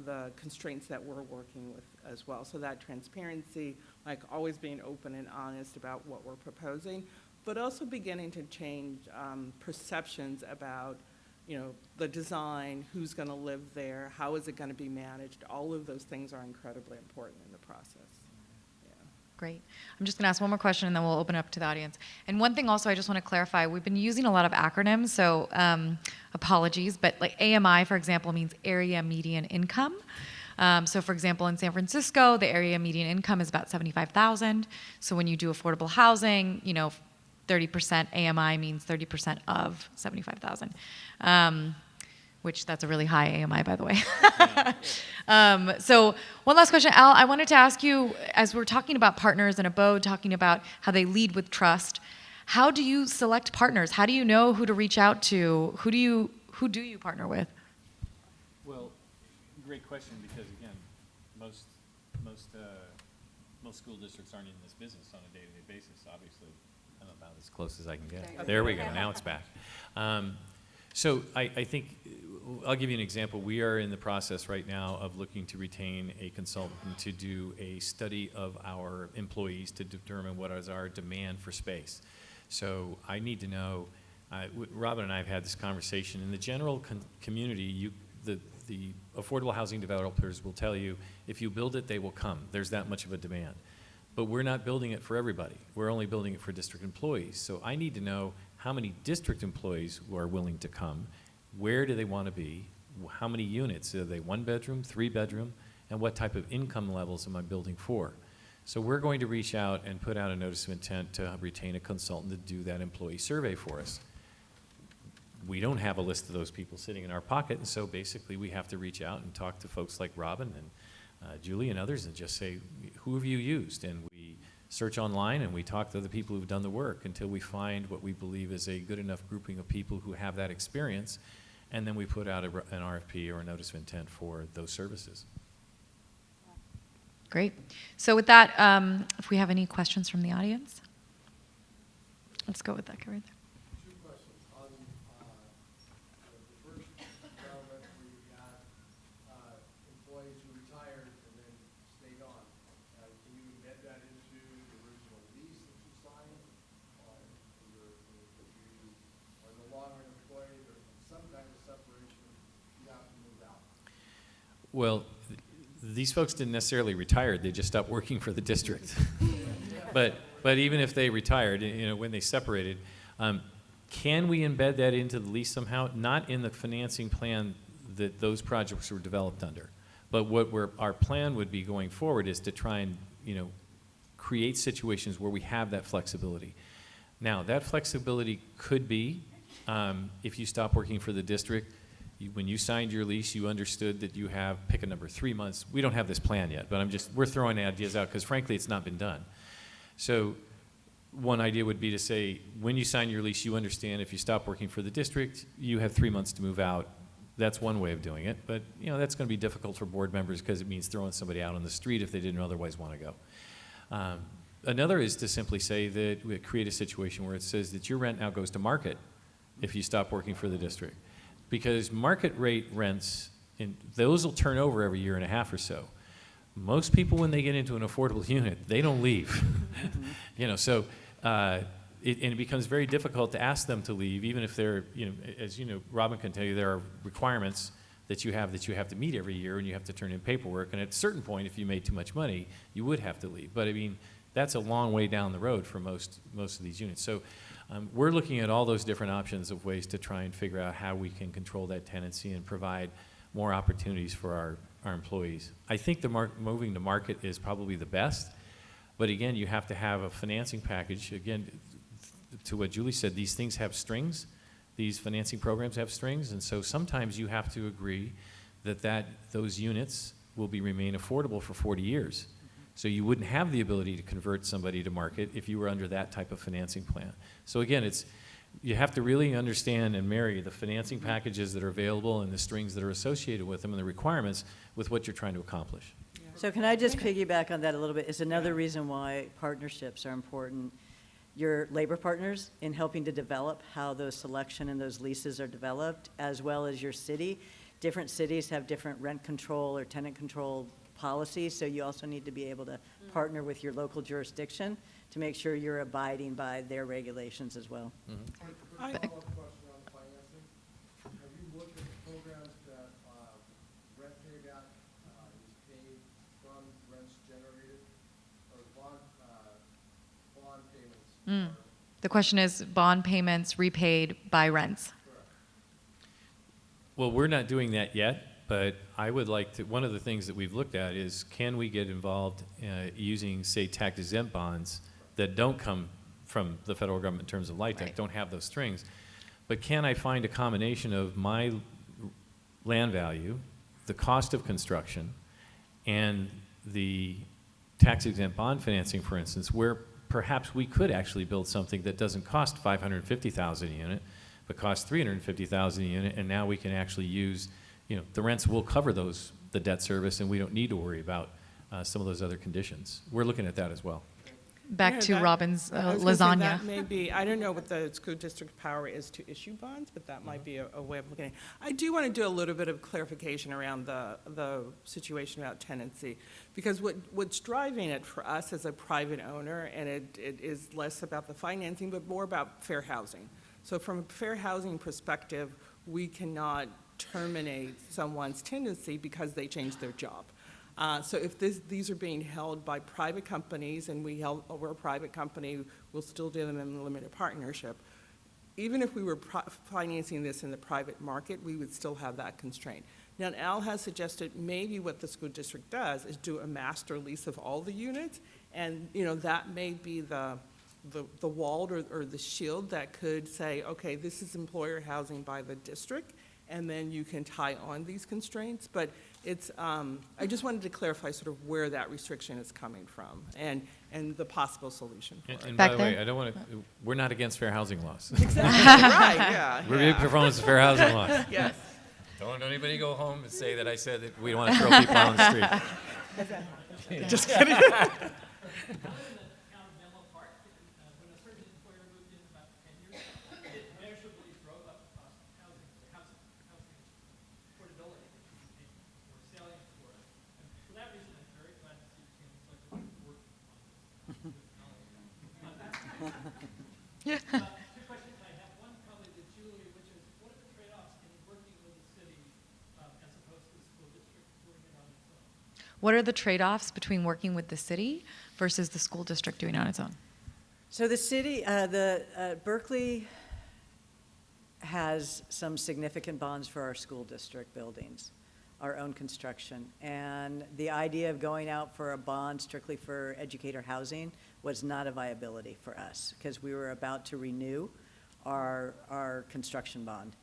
the constraints that we're working with as well. So that transparency, like always being open and honest about what we're proposing, but also beginning to change perceptions about, you know, the design, who's going to live there, how is it going to be managed. All of those things are incredibly important in the process. Great. I'm just going to ask one more question, and then we'll open it up to the audience. And one thing also I just want to clarify, we've been using a lot of acronyms, so apologies, but like AMI, for example, means area median income. So for example, in San Francisco, the area median income is about $75,000. So when you do affordable housing, you know, 30% AMI means 30% of $75,000. Which that's a really high AMI, by the way. So one last question, Al, I wanted to ask you, as we're talking about partners and Abode, talking about how they lead with trust, how do you select partners? How do you know who to reach out to? Who do you partner with? Well, great question, because again, most school districts aren't in this business on a day-to-day basis, obviously. I'm about as close as I can get. There we go, now it's back. So I think, I'll give you an example. We are in the process right now of looking to retain a consultant to do a study of our employees to determine what is our demand for space. So I need to know, Robin and I have had this conversation. In the general community, the affordable housing developers will tell you, if you build it, they will come. There's that much of a demand. But we're not building it for everybody. We're only building it for district employees. So I need to know how many district employees who are willing to come, where do they want to be, how many units, are they 1 bedroom, 3 bedroom, and what type of income levels am I building for? So we're going to reach out and put out a notice of intent to retain a consultant to do that employee survey for us. We don't have a list of those people sitting in our pocket, and so basically we have to reach out and talk to folks like Robin and Julie and others and just say, who have you used? And we search online and we talk to the people who've done the work until we find what we believe is a good enough grouping of people who have that experience, and then we put out an RFP or a notice of intent for those services. Great. So with that, if we have any questions from the audience, let's go with that guy right there. Two questions. On the first development where you got employees who retired and then stayed on, can you embed that into the original lease that you signed? Or if you are no longer an employee, there's some kind of separation, you have to move out? Well, these folks didn't necessarily retire, they just stopped working for the district. But even if they retired, you know, when they separated, can we embed that into the lease somehow? Not in the financing plan that those projects were developed under. But what our plan would be going forward is to try and, you know, create situations where we have that flexibility. Now, that flexibility could be, if you stop working for the district, when you signed your lease, you understood that you have, pick a number, 3 months. We don't have this plan yet, but we're throwing ideas out because frankly, it's not been done. So one idea would be to say, when you sign your lease, you understand if you stop working for the district, you have 3 months to move out. That's one way of doing it, but you know, that's going to be difficult for board members because it means throwing somebody out on the street if they didn't otherwise want to go. Another is to simply say that we create a situation where it says that your rent now goes to market if you stop working for the district. Because market rate rents, those will turn over every year and a half or so. Most people, when they get into an affordable unit, they don't leave. You know, so it becomes very difficult to ask them to leave, even if they're, you know, as you know, Robin can tell you, there are requirements that you have to meet every year, and you have to turn in paperwork. And at a certain point, if you made too much money, you would have to leave. But I mean, that's a long way down the road for most of these units. So we're looking at all those different options of ways to try and figure out how we can control that tenancy and provide more opportunities for our employees. I think moving to market is probably the best, but again, you have to have a financing package. Again, to what Julie said, these things have strings. These financing programs have strings, and so sometimes you have to agree that those units will remain affordable for 40 years. So you wouldn't have the ability to convert somebody to market if you were under that type of financing plan. So again, you have to really understand and marry the financing packages that are available and the strings that are associated with them and the requirements with what you're trying to accomplish. So can I just piggyback on that a little bit? It's another reason why partnerships are important. Your labor partners in helping to develop how those selection and those leases are developed, as well as your city, different cities have different rent control or tenant control policies, so you also need to be able to partner with your local jurisdiction to make sure you're abiding by their regulations as well. I- Follow-up question on financing. Have you looked at the programs that rent payback is paid from rents generated, or bond payments? The question is bond payments repaid by rents. Well, we're not doing that yet, but I would like to, one of the things that we've looked at is can we get involved using, say, tax-exempt bonds that don't come from the federal government in terms of LIHTC, Right. don't have those strings, but can I find a combination of my land value, the cost of construction, and the tax-exempt bond financing, for instance, where perhaps we could actually build something that doesn't cost $550,000 a unit, but costs $350,000 a unit, and now we can actually use, the rents will cover the debt service, and we don't need to worry about some of those other conditions. We're looking at that as well. Back Yeah, to that- Robin's I was gonna say lasagna. That may be, I don't know what the school district power is to issue bonds, but that might be a way of looking at it. I do want to do a little bit of clarification around the situation about tenancy, because what's driving it for us as a private owner, and it is less about the financing, but more about fair housing. So from a fair housing perspective, we cannot terminate someone's tenancy because they changed their job. So if these are being held by private companies, and we're a private company, we'll still do them in a limited partnership. Even if we were financing this in the private market, we would still have that constraint. Now, Al has suggested maybe what the school district does is do a master lease of all the units, and that may be the wall or the shield that could say, okay, this is employer housing by the district, and then you can tie on these constraints. But it's, I just wanted to clarify sort of where that restriction is coming from and the possible solution for it. And Back by the way, there? I don't want to, we're not against fair housing laws. Right, yeah. We're big proponents of fair housing laws. Yes. Don't let anybody go home and say that I said that we don't want to throw people on the street. Just kidding. Town of Menlo Park, when a certain employer moved in about 10 years ago, it measurably drove up the cost of housing affordability or salient for it. And for that reason, I'm very glad to see Chan Zuckerberg working on this. Two questions I have. One probably to Julie, which is, what are the trade-offs in working with the city as opposed to the school district doing it on its own? What are the trade-offs between working with the city versus the school district doing it on its own? So the city, Berkeley has some significant bonds for our school district buildings, our own construction. And the idea of going out for a bond strictly for educator housing was not a viability for us, because we were about to renew our construction bond.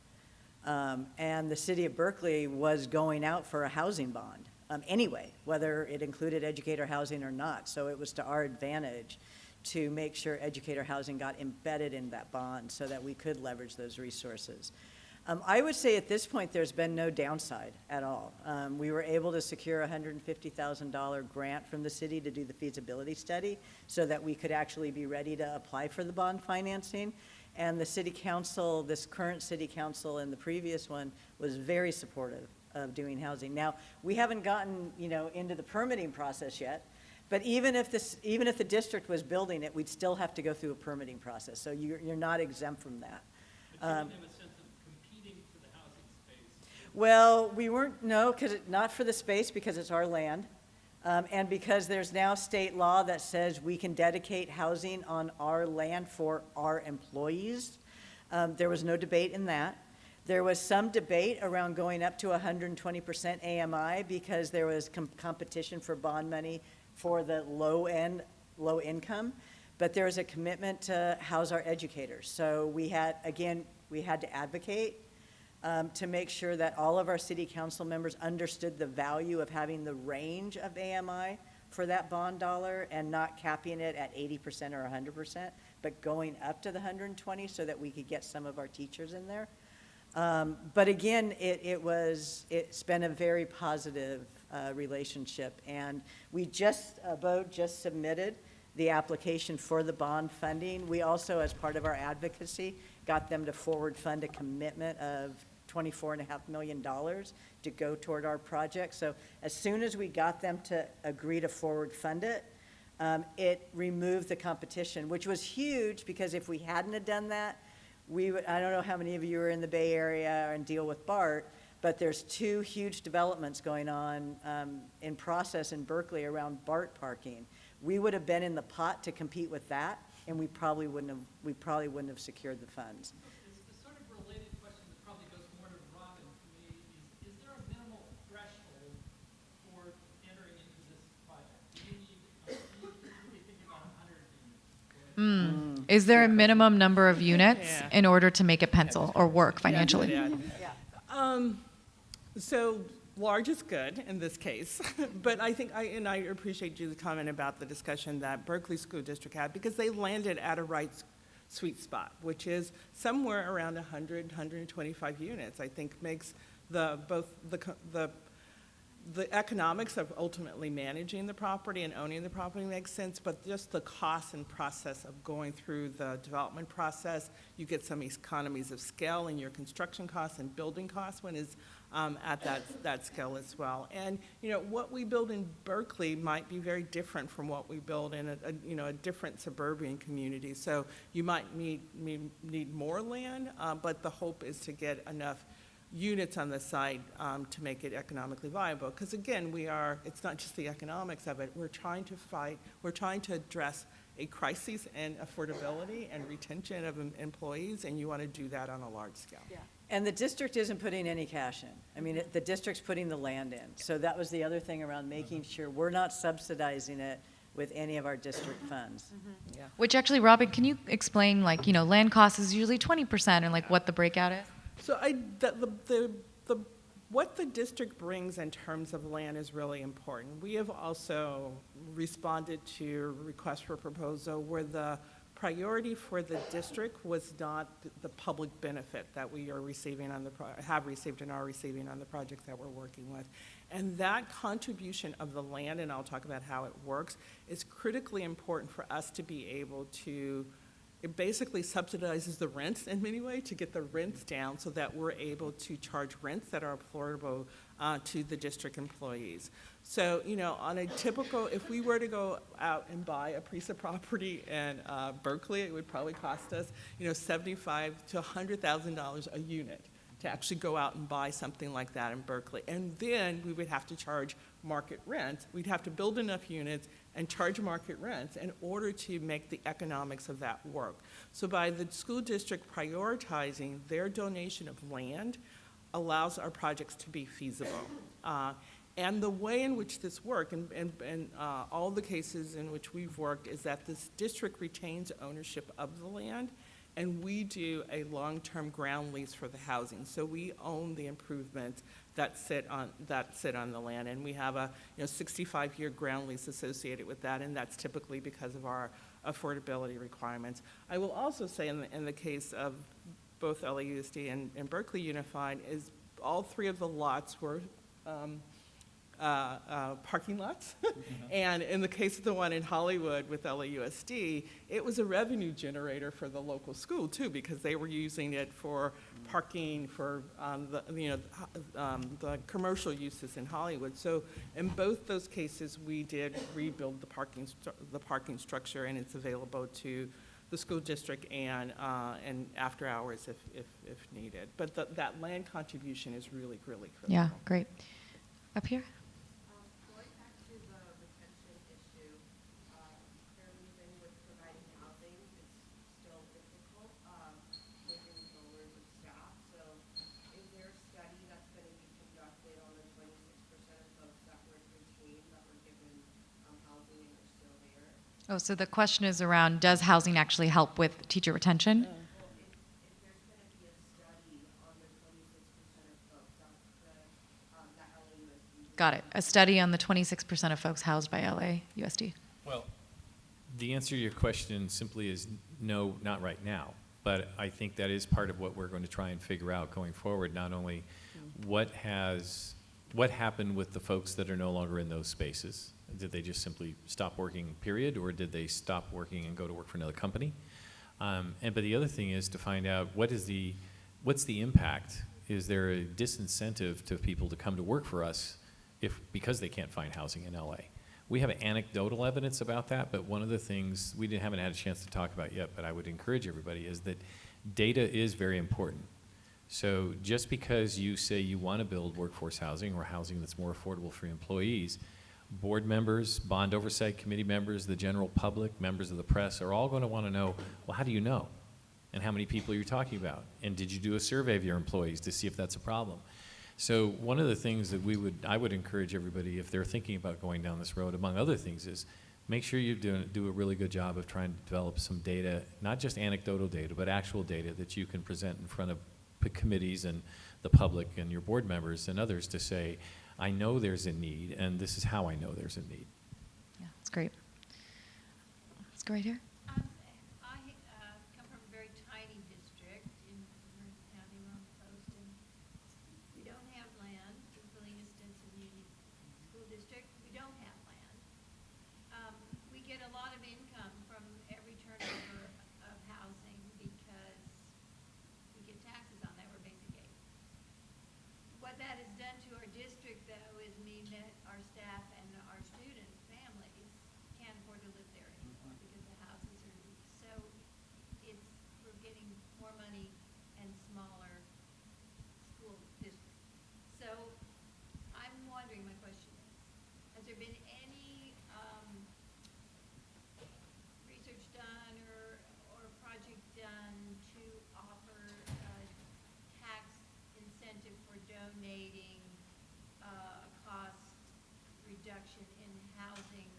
And the city of Berkeley was going out for a housing bond anyway, whether it included educator housing or not. So it was to our advantage to make sure educator housing got embedded in that bond so that we could leverage those resources. I would say at this point there's been no downside at all. We were able to secure a $150,000 grant from the city to do the feasibility study so that we could actually be ready to apply for the bond financing. And the city council, this current city council and the previous one, was very supportive of doing housing. Now, we haven't gotten, into the permitting process yet, but even if the district was building it, we'd still have to go through a permitting process. So you're not exempt from that. But you didn't have a sense of competing for the housing space. Well, we weren't, no, not for the space, because it's our land. And because there's now state law that says we can dedicate housing on our land for our employees. There was no debate in that. There was some debate around going up to 120% AMI because there was competition for bond money for the low income, but there was a commitment to house our educators. So we had to advocate to make sure that all of our city council members understood the value of having the range of AMI for that bond dollar and not capping it at 80% or 100%, but going up to the 120 so that we could get some of our teachers in there. But again, it's been a very positive relationship, and Abode just submitted the application for the bond funding. We also, as part of our advocacy, got them to forward fund a commitment of $24.5 million to go toward our project. So as soon as we got them to agree to forward fund it, it removed the competition, which was huge, because if we hadn't have done that, we would, I don't know how many of you are in the Bay Area and deal with BART, but there's 2 huge developments going on in process in Berkeley around BART parking. We would have been in the pot to compete with that, and we probably wouldn't have secured the funds. It's the sort of related question that probably goes more to Robin to me is there a minimal threshold for entering into this project? Do you be thinking about 100 units? Is there a minimum number of units Yeah. in order to make it pencil or work financially? Yeah. So large is good in this case, but I think, I appreciate Julie's comment about the discussion that Berkeley School District had, because they landed at a right sweet spot, which is somewhere around 100, 125 units. I think makes both the economics of ultimately managing the property and owning the property makes sense, but just the cost and process of going through the development process, you get some economies of scale in your construction costs and building costs when it's at that scale as well. And, what we build in Berkeley might be very different from what we build in a different suburban community. So you might need more land, but the hope is to get enough units on the site to make it economically viable. Because again, it's not just the economics of it, we're trying to address a crisis in affordability and retention of employees, and you want to do that on a large scale. Yeah. And the district isn't putting any cash in. I mean, the district's putting the land in. So that was the other thing around making sure we're not subsidizing it with any of our district funds. Yeah. Which actually, Robin, can you explain, land cost is usually 20%, and what the breakout is? So what the district brings in terms of land is really important. We have also responded to requests for proposal where the priority for the district was not the public benefit that we are receiving have received and are receiving on the projects that we're working with. And that contribution of the land, and I'll talk about how it works, is critically important for us to be able to. It basically subsidizes the rents in many ways to get the rents down so that we're able to charge rents that are affordable to the district employees. So, on a typical, if we were to go out and buy a piece of property in Berkeley, it would probably cost us, $75,000 to $100,000 a unit to actually go out and buy something like that in Berkeley. And then we would have to charge market rent. We'd have to build enough units and charge market rents in order to make the economics of that work. So by the school district prioritizing their donation of land allows our projects to be feasible. And the way in which this works, and all the cases in which we've worked, is that this district retains ownership of the land, and we do a long-term ground lease for the housing. So we own the improvements that sit on the land, and we have a 65-year ground lease associated with that, and that's typically because of our affordability requirements. I will also say in the case of both LAUSD and Berkeley Unified is all 3 of the lots were parking lots. And in the case of the one in Hollywood with LAUSD, it was a revenue generator for the local school too, because they were using it for parking for the commercial uses in Hollywood. So in both those cases, we did rebuild the parking structure, and it's available to the school district and after hours if needed. But that land contribution is really, really critical. Yeah, great. Up here? Going back to the retention issue, clearly even with providing housing, it's still difficult moving forward with staff. So is there a study that's going to be conducted on the 26% of folks that were retained, that were given housing and are still there? Oh, so the question is around, does housing actually help with teacher retention? Well, if there's going to be a study on the 26% of folks that LAUSD. Got it. A study on the 26% of folks housed by LAUSD. Well, the answer to your question simply is no, not right now. But I think that is part of what we're going to try and figure out going forward. Not only what happened with the folks that are no longer in those spaces. Did they just simply stop working, period, or did they stop working and go to work for another company? But the other thing is to find out what's the impact is there a disincentive to people to come to work for us because they can't find housing in LA? We have anecdotal evidence about that, but one of the things we haven't had a chance to talk about yet, but I would encourage everybody, is that data is very important. So just because you say you want to build workforce housing or housing that's more affordable for employees, board members, bond oversight committee members, the general public, members of the press are all going to want to know, well, how do you know? And how many people you're talking about? And did you do a survey of your employees to see if that's a problem? So one of the things that I would encourage everybody, if they're thinking about going down this road, among other things, is make sure you do a really good job of trying to develop some data, not just anecdotal data, but actual data that you can present in front of committees and the public and your board members and others to say, I know there's a need, and this is how I know there's a need. Yeah, that's great. Let's go right here. I come from a very tiny district in Marin County, we're on the coast, and we don't have land. In Salinas Stinson Union School District, we don't have land. We get a lot of income from every turnover of housing because we get taxes on that, we're basic aid. What that has done to our district, though, is mean that our staff and our student families can't afford to live there anymore because the houses are, so we're getting more money and smaller school districts. So I'm wondering, my question is, has there been any research done or project done to offer tax incentive for donating cost reduction in housing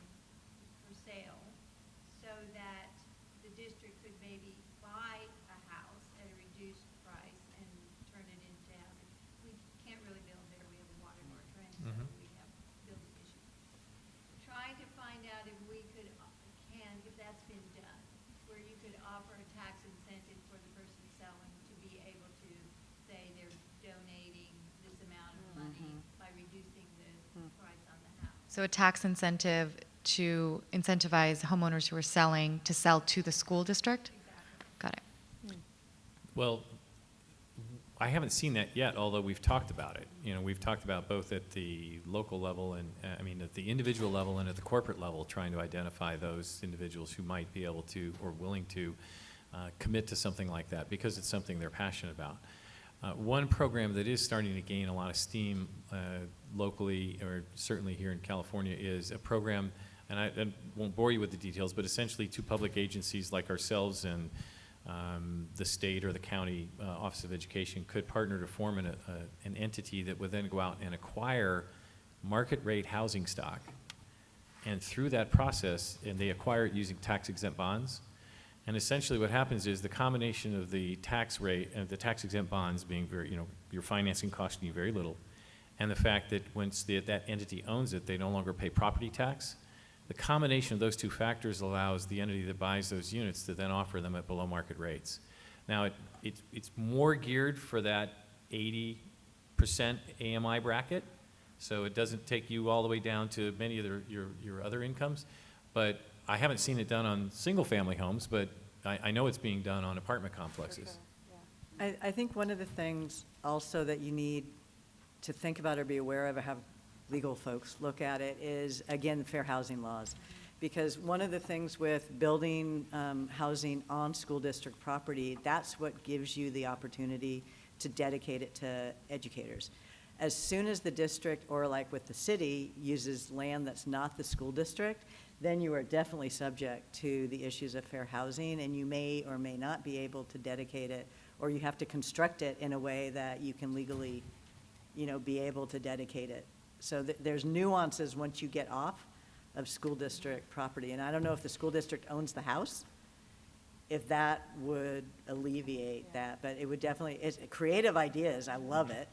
for sale so that the district could maybe buy a house at a reduced price and turn it into housing? We can't really build there. We have a water moratorium, so we have building issues. Trying to find out if we could, if that's been done, where you could offer a tax incentive for the person selling to be able to say they're donating this amount of money by reducing the price on the house. So a tax incentive to incentivize homeowners who are selling to sell to the school district? Exactly. Got it. Well, I haven't seen that yet, although we've talked about it. You know, we've talked about both at the local level and, at the individual level and at the corporate level, trying to identify those individuals who might be able to or willing to commit to something like that because it's something they're passionate about. One program that is starting to gain a lot of steam locally, or certainly here in California, is a program, and I won't bore you with the details, but essentially two public agencies like ourselves and the state or the county Office of Education could partner to form an entity that would then go out and acquire market rate housing stock. And through that process, and they acquire it using tax-exempt bonds. And essentially what happens is the combination of the tax rate and the tax-exempt bonds being very, your financing costing you very little, and the fact that once that entity owns it, they no longer pay property tax. The combination of those two factors allows the entity that buys those units to then offer them at below market rates. Now, it's more geared for that 80% AMI bracket, so it doesn't take you all the way down to many of your other incomes. But I haven't seen it done on single-family homes, but I know it's being done on apartment complexes. I think one of the things also that you need to think about or be aware of or have legal folks look at it is, again, fair housing laws. Because one of the things with building housing on school district property, that's what gives you the opportunity to dedicate it to educators. As soon as the district, or like with the city, uses land that's not the school district, then you are definitely subject to the issues of fair housing, and you may or may not be able to dedicate it, or you have to construct it in a way that you can legally, be able to dedicate it. So there's nuances once you get off of school district property. And I don't know if the school district owns the house, if that would alleviate that, but it would definitely, it's creative ideas, I love it.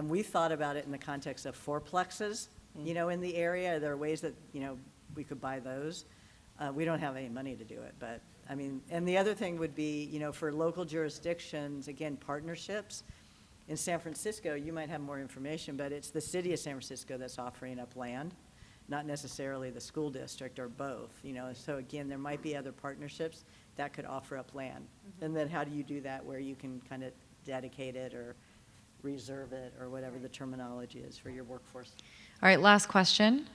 We thought about it in the context of fourplexes, in the area. There are ways that, we could buy those. We don't have any money to do it, but and the other thing would be, for local jurisdictions, again, partnerships. In San Francisco, you might have more information, but it's the city of San Francisco that's offering up land, not necessarily the school district or both, So again, there might be other partnerships that could offer up land. And then how do you do that where you can kind of dedicate it or, reserve it, or whatever the terminology is for your workforce. All right, last question.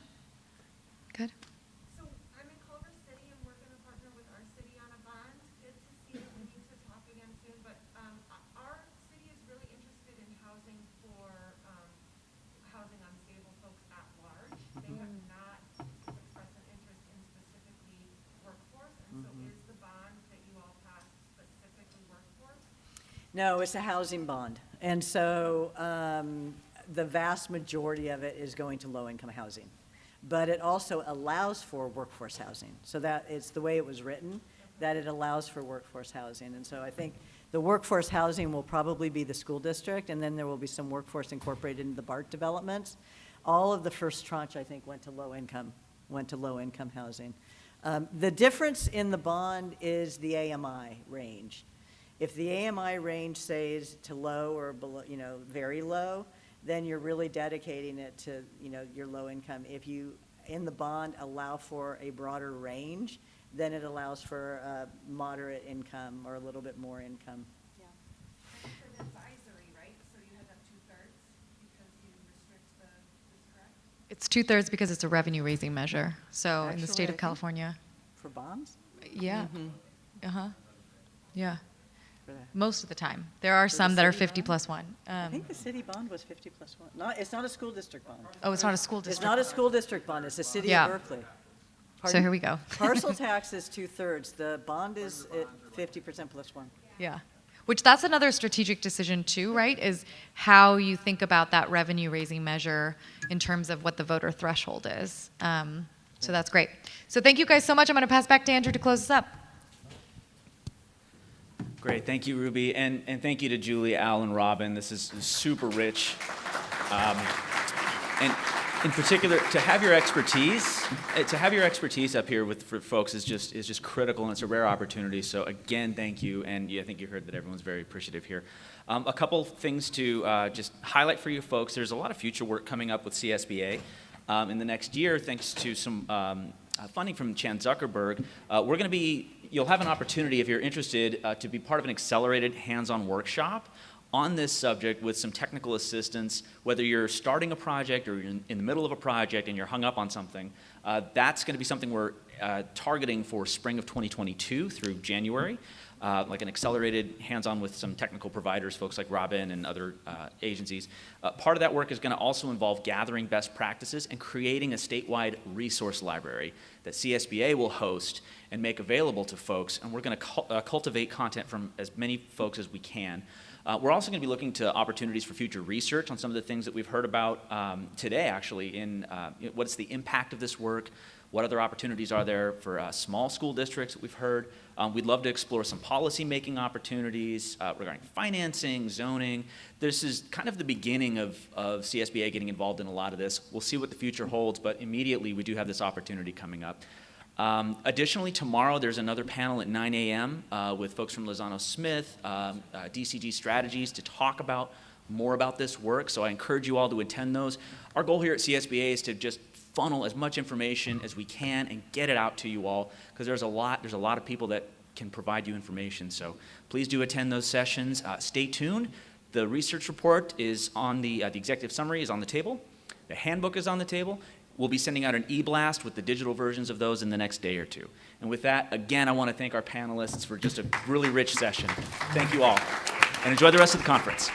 Good. So I'm in Culver City, and we're going to partner with our city on a bond. Good to see that we need to talk again soon, but our city is really interested in housing for housing unstable folks at large. They have not expressed an interest in specifically workforce, and so is the bond that you all passed specifically workforce? No, it's a housing bond. And so the vast majority of it is going to low-income housing. But it also allows for workforce housing. So that it's the way it was written, that it allows for workforce housing. And so I think the workforce housing will probably be the school district, and then there will be some workforce incorporated into the BART developments. All of the first tranche, I think, went to low-income housing. The difference in the bond is the AMI range. If the AMI range says to low or below, very low, then you're really dedicating it to, your low income. If you, in the bond, allow for a broader range, then it allows for moderate income or a little bit more income. Yeah. And for the advisory, right? So you have that 2/3 because you restrict is correct? It's 2/3 because it's a revenue raising measure. So in the state Actually, I of think- California. For bonds? Yeah. Uh-huh. Yeah. For the- Most of the time. There are For the some that are city 50 bond? plus 1. I think the city bond was 50 plus 1. It's not a school district bond. Oh, it's not a school It's district. not a school district bond, it's the city Yeah. of Berkeley. So Pardon? here we go. Parcel tax is 2/3. The bond is at 50% plus 1. Yeah. Which that's another strategic decision too, right? Is how you think about that revenue raising measure in terms of what the voter threshold is. So that's great. So thank you guys so much. I'm going to pass back to Andrew to close this up. Great, thank you, Ruby, and thank you to Julie, Al, and Robin. This is super rich, and in particular, to have your expertise up here for folks is just critical, and it's a rare opportunity. So again, thank you, and I think you heard that everyone's very appreciative here. A couple things to just highlight for you folks. There's a lot of future work coming up with CSBA in the next year, thanks to some funding from Chan Zuckerberg. You'll have an opportunity, if you're interested, to be part of an accelerated hands-on workshop on this subject with some technical assistance, whether you're starting a project or you're in the middle of a project and you're hung up on something. That's going to be something we're targeting for spring of 2022 through January, like an accelerated hands-on with some technical providers, folks like Robin and other agencies. Part of that work is going to also involve gathering best practices and creating a statewide resource library that CSBA will host and make available to folks, and we're going to cultivate content from as many folks as we can. We're also going to be looking to opportunities for future research on some of the things that we've heard about today, actually, in what's the impact of this work, what other opportunities are there for small school districts that we've heard. We'd love to explore some policy-making opportunities regarding financing, zoning. This is kind of the beginning of CSBA getting involved in a lot of this. We'll see what the future holds, but immediately we do have this opportunity coming up. Additionally, tomorrow there's another panel at 9 a.m. With folks from Lozano Smith, DCG Strategies, to talk about more about this work. So I encourage you all to attend those. Our goal here at CSBA is to just funnel as much information as we can and get it out to you all, because there's a lot of people that can provide you information. So please do attend those sessions. Stay tuned. The research report is on the executive summary is on the table. The handbook is on the table. We'll be sending out an e-blast with the digital versions of those in the next day or two. And with that, again, I want to thank our panelists for just a really rich session. Thank you all, and enjoy the rest of the conference.